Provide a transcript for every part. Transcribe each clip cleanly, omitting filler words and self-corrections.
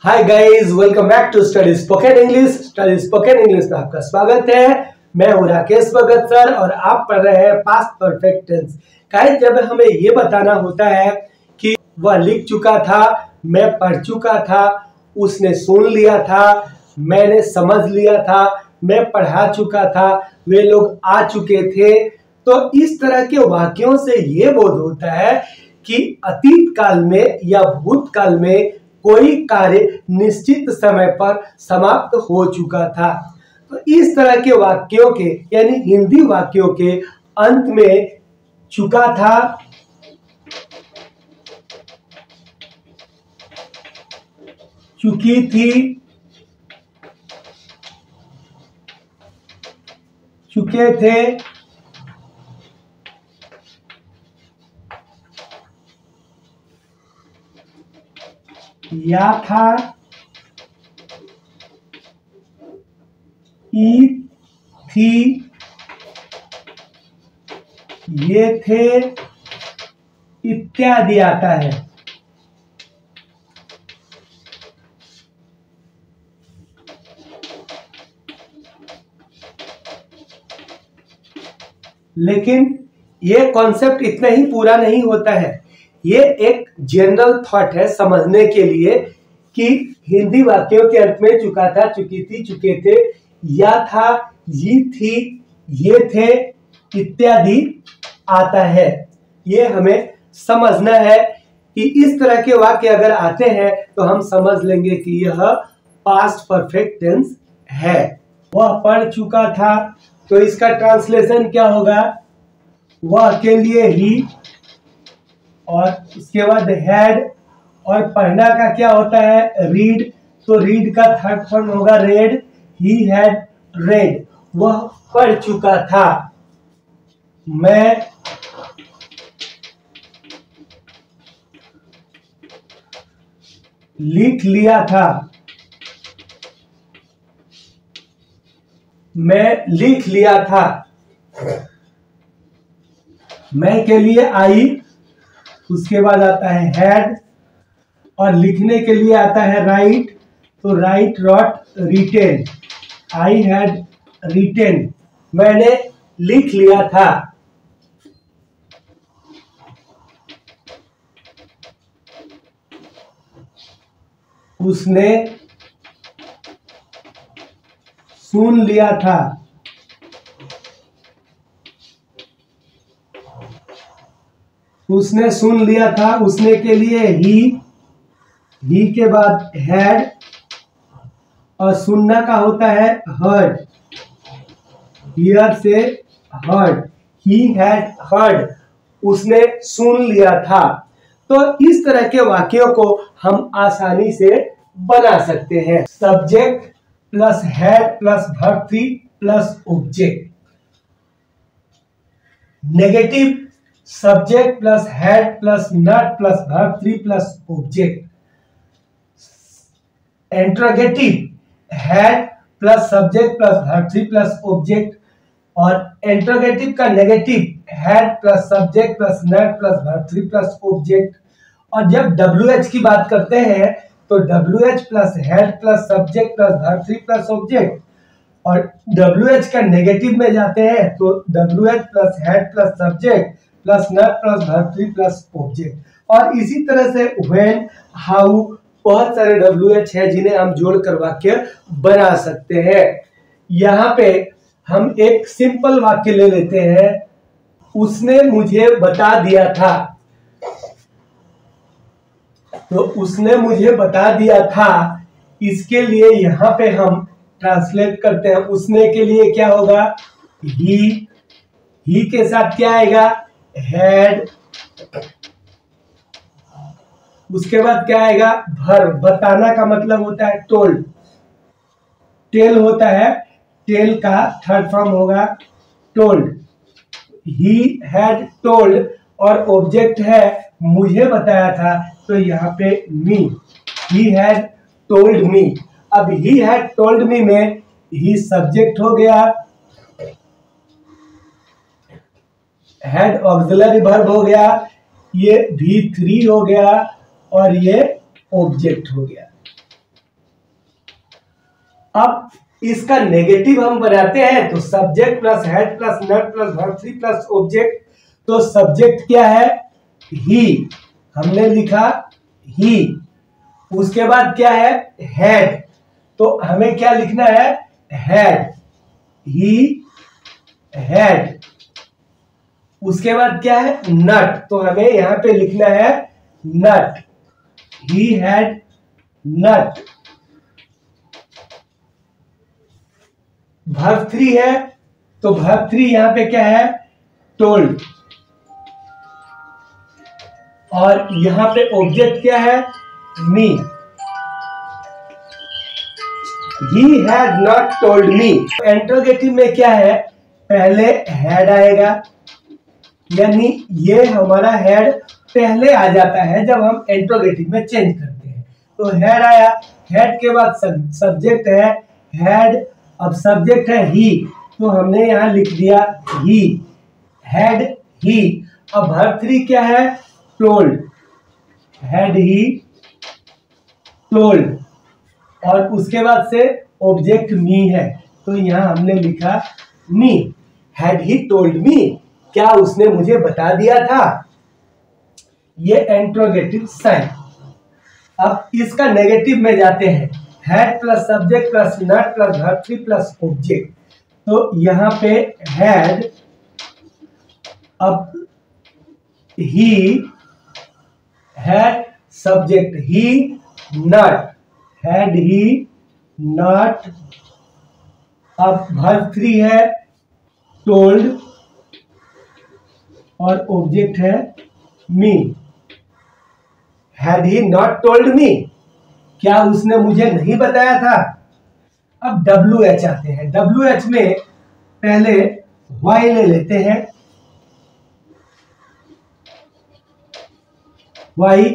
Hi guys, welcome back to study spoken English. Study spoken English में आपका स्वागत है। मैं हूं राकेश भगत सर और आप पढ़ रहे हैं पास्ट परफेक्ट टेंस। गाइस, जब हमें ये बताना होता है कि वह लिख चुका था, मैं पढ़ चुका था, उसने सुन लिया था, मैंने समझ लिया था, मैं पढ़ा चुका था, वे लोग आ चुके थे, तो इस तरह के वाक्यों से ये बोध होता है कि अतीत काल में या भूतकाल में कोई कार्य निश्चित समय पर समाप्त हो चुका था। तो इस तरह के वाक्यों के यानी हिंदी वाक्यों के अंत में चुका था, चुकी थी, चुके थे, या था, ई थी, ये थे, इत्यादि आता है। लेकिन ये कॉन्सेप्ट इतना ही पूरा नहीं होता है। ये एक जनरल थॉट है समझने के लिए कि हिंदी वाक्यों के अंत में चुका था, चुकी थी, चुके थे, या था, ये थी, ये थे, इत्यादि आता है। ये हमें समझना है कि इस तरह के वाक्य अगर आते हैं तो हम समझ लेंगे कि यह पास्ट परफेक्ट टेंस है। वह पढ़ चुका था, तो इसका ट्रांसलेशन क्या होगा? वह के लिए ही, और उसके बाद हैड, और पढ़ना का क्या होता है? रीड। तो रीड का थर्ड फॉर्म होगा रेड। He had read. वह पढ़ चुका था। मैं लिख लिया था। मैं लिख लिया था। मैं के लिए आई, उसके बाद आता है हैड, और लिखने के लिए आता है राइट। तो right, wrote, written. I had written. मैंने लिख लिया था। उसने सुन लिया था। उसने सुन लिया था। उसने के लिए ही के बाद हैड, और सुनना का होता है हर्ड। हियर से हर्ड। He had heard. उसने सुन लिया था। तो इस तरह के वाक्यों को हम आसानी से बना सकते हैं। Subject plus had plus verb three plus object. Negative subject plus had plus not plus verb three plus object. Interrogative had plus subject plus verb three plus object, और इंट्रोगेटिव का negative had plus subject plus not plus verb three plus object. और जब WH की बात करते हैं तो WH plus head plus subject plus verb three plus object, और WH का नेगेटिव में जाते हैं तो WH plus head plus subject plus not plus verb three plus object. और इसी तरह से व्हेन, हाउ, बहुत सारे WH है जिन्हें हम जोड़कर वाक्य बना सकते हैं। यहाँ पे हम एक सिंपल वाक्य ले लेते हैं। उसने मुझे बता दिया था। तो उसने मुझे बता दिया था, इसके लिए यहां पे हम ट्रांसलेट करते हैं। उसने के लिए क्या होगा? ही के साथ क्या आएगा? हैड। उसके बाद क्या आएगा? वर्ब। बताना का मतलब होता है टोल्ड। टेल होता है, टेल का थर्ड फॉर्म होगा टोल्ड। ही हैड टोल्ड, और ऑब्जेक्ट है मुझे बताया था, तो यहाँ पे मी। He had told me. अब ही हैड टोल्ड मी में ही सब्जेक्ट हो गया, हैड ऑक्सिलरी वर्ब हो गया, ये V3 हो गया, और ये ऑब्जेक्ट हो गया। अब इसका नेगेटिव हम बनाते हैं तो subject plus head plus not plus verb 3 plus object. तो सब्जेक्ट क्या है? ही, हमने लिखा ही। उसके बाद क्या है? हेड, तो हमें क्या लिखना है? हेड, ही हेड। उसके बाद क्या है? नट, तो हमें यहां पे लिखना है नट, ही हैड नट। वर्ब 3 है तो वर्ब 3 यहां पे क्या है? टोल्ड। और यहां पे ऑब्जेक्ट क्या है? Me, he had not told me. Interrogative में क्या है? पहले हेड आएगा, यानी ये हमारा हेड पहले आ जाता है जब हम इंट्रोगेटिव में चेंज करते हैं। तो हेड आया, हेड के बाद सब्जेक्ट है हेड। अब सब्जेक्ट है ही, तो हमने यहां लिख दिया ही, हेड ही। अब वर्ब 3 क्या है? Told, head he told. और उसके बाद से ऑब्जेक्ट मी है, तो यहां हमने लिखा मी, हैड ही टोल्ड मी, क्या उसने मुझे बता दिया था। ये इंट्रोगेटिव साइन। अब इसका नेगेटिव में जाते हैं, had plus subject plus not plus verb 3 plus object. तो यहां पे हैड, अब he had subject he not, had he not. अब वर्ब 3 है टोल्ड और ऑब्जेक्ट है me, had he not told me, क्या उसने मुझे नहीं बताया था। अब WH आते हैं, WH में पहले वाई ले लेते हैं, वाई।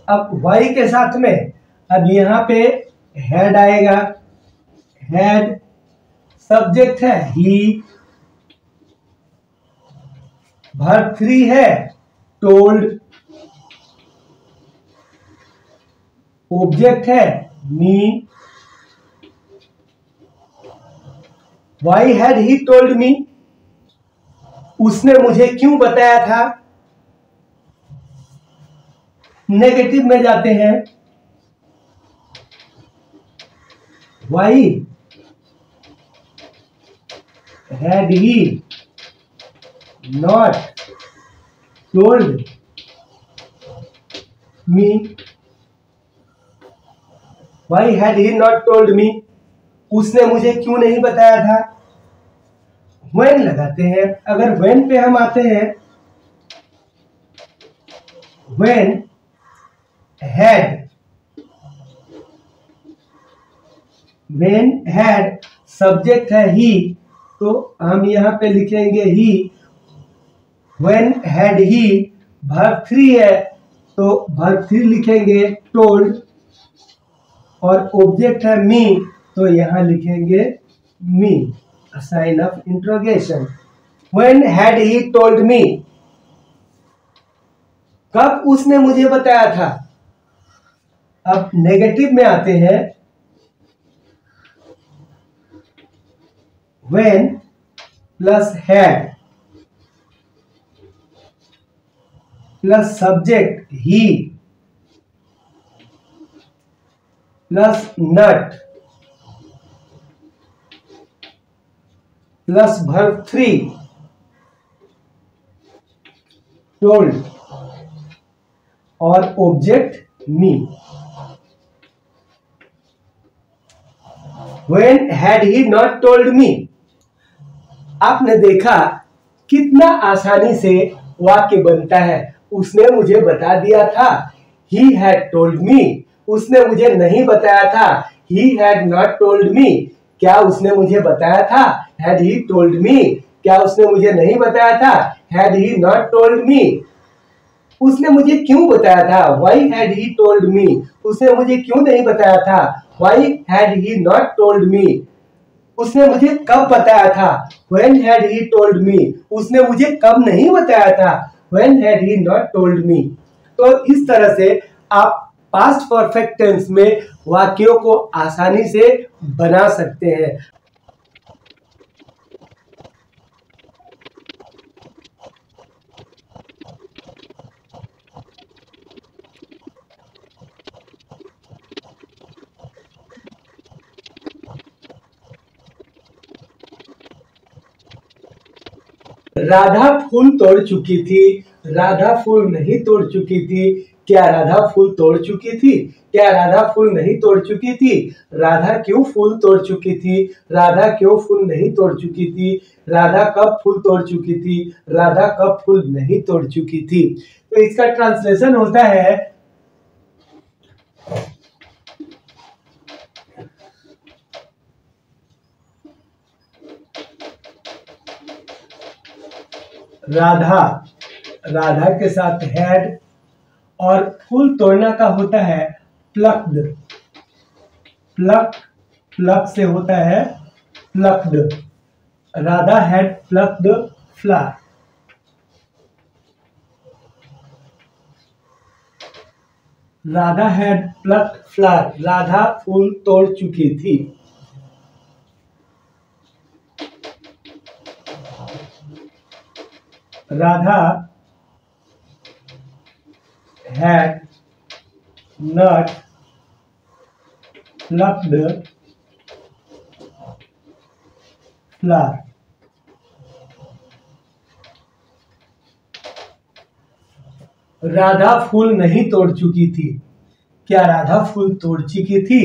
अब वाई के साथ में अब यहां पे हेड आएगा, हेड, सब्जेक्ट है ही, वर्ब 3 है टोल्ड, ऑब्जेक्ट है me. Why had he told me, उसने मुझे क्यों बताया था। नेगेटिव में जाते हैं, why had he not told me, why had he not told me, उसने मुझे क्यों नहीं बताया था। व्हेन लगाते हैं, अगर व्हेन पे हम आते हैं, when had, when had subject है ही, तो हम यहां पे लिखेंगे ही, व्हेन हैड ही। वर्ब 3 है तो वर्ब 3 लिखेंगे टोल्ड, और ऑब्जेक्ट है मी, तो यहां लिखेंगे me, sign of interrogation. When had he told me, कब उसने मुझे बताया था। अब नेगेटिव में आते हैं, when plus had plus subject he plus not plus verb 3 told और object me. When had he not told me, आपने देखा कितना आसानी से वाक्य बनता है। उसने मुझे बता दिया था, ही हैड टोल्ड मी, उसने मुझे नहीं बताया था, ही हैड नॉट टोल्ड मी, क्या उसने मुझे बताया था, हैड ही टोल्ड मी, क्या उसने मुझे नहीं बताया था, had he not told me. उसने मुझे क्यों बताया था, why had he told me, उसने मुझे क्यों नहीं बताया था, why had he not told me. उसने मुझे कब बताया था, when had he told me, उसने मुझे कब नहीं बताया था, when had he not told मी। तो इस तरह से आप पास्ट परफेक्ट टेंस में वाक्यों को आसानी से बना सकते हैं। राधा फूल तोड़ चुकी थी, राधा फूल नहीं तोड़ चुकी थी। क्या राधा फूल तोड़ चुकी थी? क्या राधा फूल नहीं तोड़ चुकी थी? राधा क्यों फूल तोड़ चुकी थी? राधा क्यों फूल नहीं तोड़ चुकी थी? राधा कब फूल तोड़ चुकी थी? राधा कब फूल नहीं तोड़ चुकी थी? तो इसका ट्रांसलेशन होता है, राधा, राधा के साथ हैड और फूल तोड़ना का होता है प्लक्ड। प्लक, प्लक से होता है plucked. Radha had plucked flower. Radha had plucked flower, Radha फूल तोड़ चुकी थी। Radha had not plucked flower. Radha फूल नहीं तोड़ चुकी थी। क्या राधा फूल तोड़ चुकी थी?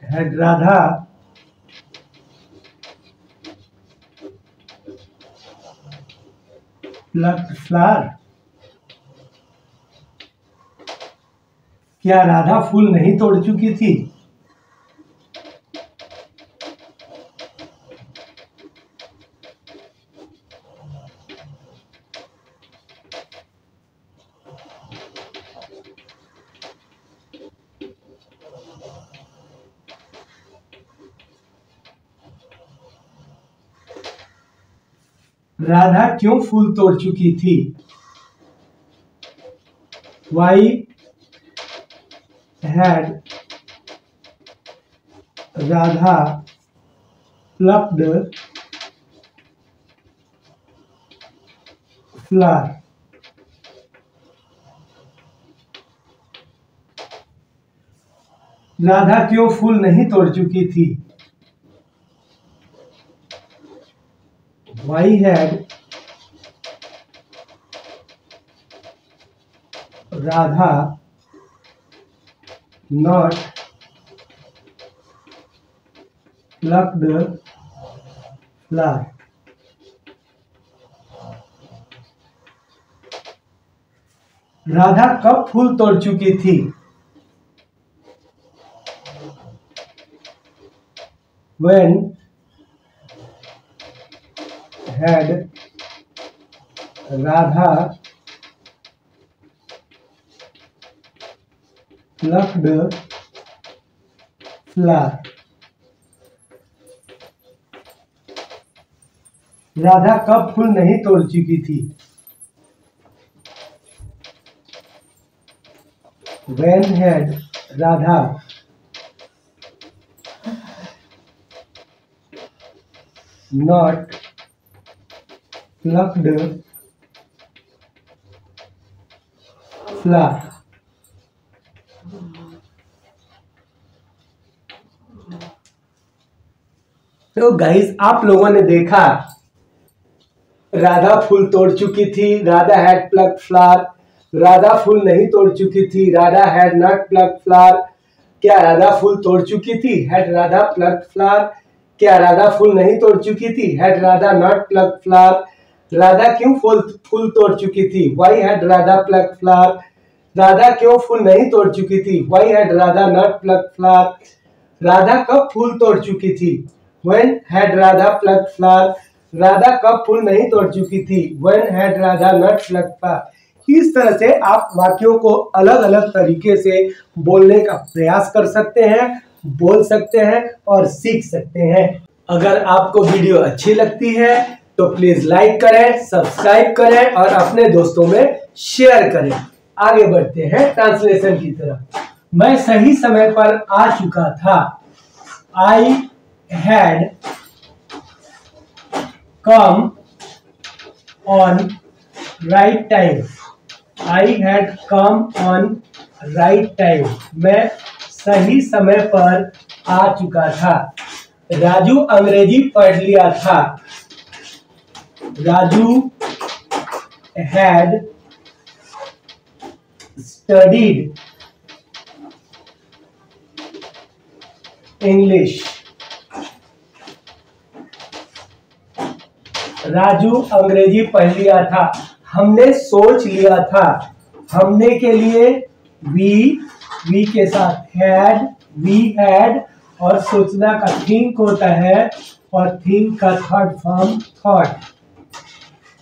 Had Radha plucked flower? क्या राधा फूल नहीं तोड़ चुकी थी? राधा क्यों फूल तोड़ चुकी थी? Why had Radha plucked flower? Radha क्यों फूल नहीं तोड़ चुकी थी? Why had Radha not plucked flower? Radha कब फूल तोड़ चुकी थी? When had Radha plucked flower? Radha कब फूल नहीं तोड़ चुकी थी? When had Radha not plucked flower? तो गाइस, आप लोगों ने देखा राधा फूल तोड़ चुकी थी, Radha had plucked flower. Radha फूल नहीं तोड़ चुकी थी, Radha had not plucked flower. क्या राधा फूल तोड़ चुकी थी? Had Radha plucked flower? क्या राधा फूल नहीं तोड़ चुकी थी? Had Radha not plucked flower? Radha क्यों फूल तोड़ चुकी थी? Why had Radha plucked flower? Radha क्यों फूल नहीं तोड़ चुकी थी? Why had Radha not plucked flower? Radha कब फूल तोड़ चुकी थी? When had Radha plucked flower? Radha कब फूल नहीं तोड़ चुकी थी? When had Radha not plucked flower? इस तरह से आप वाक्यों को अलग अलग तरीके से बोलने का प्रयास कर सकते हैं, बोल सकते हैं और सीख सकते हैं। अगर आपको वीडियो अच्छी लगती है तो प्लीज लाइक करें, सब्सक्राइब करें और अपने दोस्तों में शेयर करें। आगे बढ़ते हैं ट्रांसलेशन की तरफ। मैं सही समय पर आ चुका था। I had come on right time. I had come on right time. मैं सही समय पर आ चुका था। राजू अंग्रेजी पढ़ लिया था। Raju had studied English. Raju अंग्रेजी पढ़ लिया था। हमने सोच लिया था। हमने के लिए वी के साथ हैड, वी हैड और सोचना का थिंक होता है और थिंक का third form thought.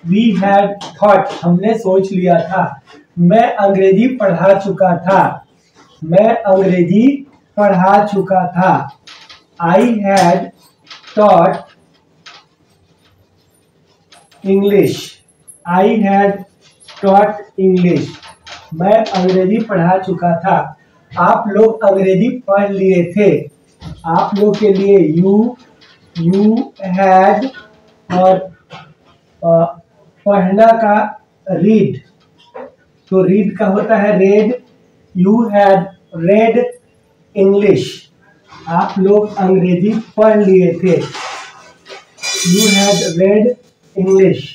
We had thought, हमने सोच लिया था। मैं अंग्रेजी पढ़ा चुका था। मैं अंग्रेजी पढ़ा चुका था। I had taught English. I had taught English. मैं अंग्रेजी पढ़ा चुका था। आप लोग अंग्रेजी पढ़ लिए थे। आप लोग के लिए यू हैड और पढ़ना का रीड, तो रीड का होता है red. You had read English. आप लोग अंग्रेजी पढ़ लिए थे। You had read English.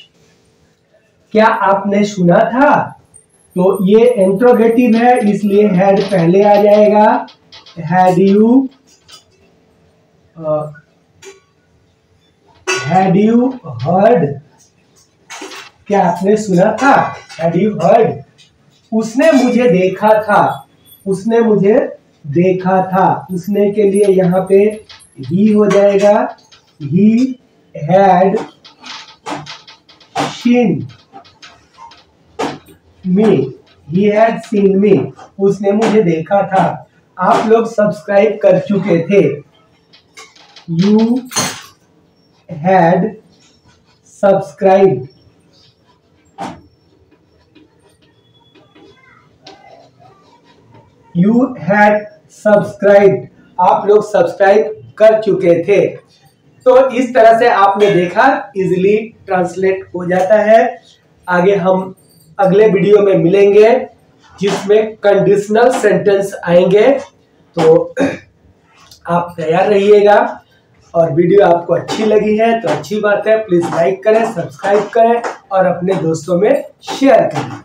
क्या आपने सुना था? तो ये इंट्रोगेटिव है, इसलिए हैड पहले आ जाएगा। Had you heard? क्या आपने सुना था? Had you heard? उसने मुझे देखा था। उसने मुझे देखा था। उसने के लिए यहाँ पे ही हो जाएगा। He had seen me. He had seen मी। उसने मुझे देखा था। आप लोग सब्सक्राइब कर चुके थे। You had subscribe. You had subscribe. आप लोग सब्सक्राइब कर चुके थे। तो इस तरह से आपने देखा इजीली ट्रांसलेट हो जाता है। आगे हम अगले वीडियो में मिलेंगे जिसमें कंडीशनल सेंटेंस आएंगे। तो आप तैयार रहिएगा। और वीडियो आपको अच्छी लगी है तो अच्छी बात है, प्लीज लाइक करें, सब्सक्राइब करें और अपने दोस्तों में शेयर करें।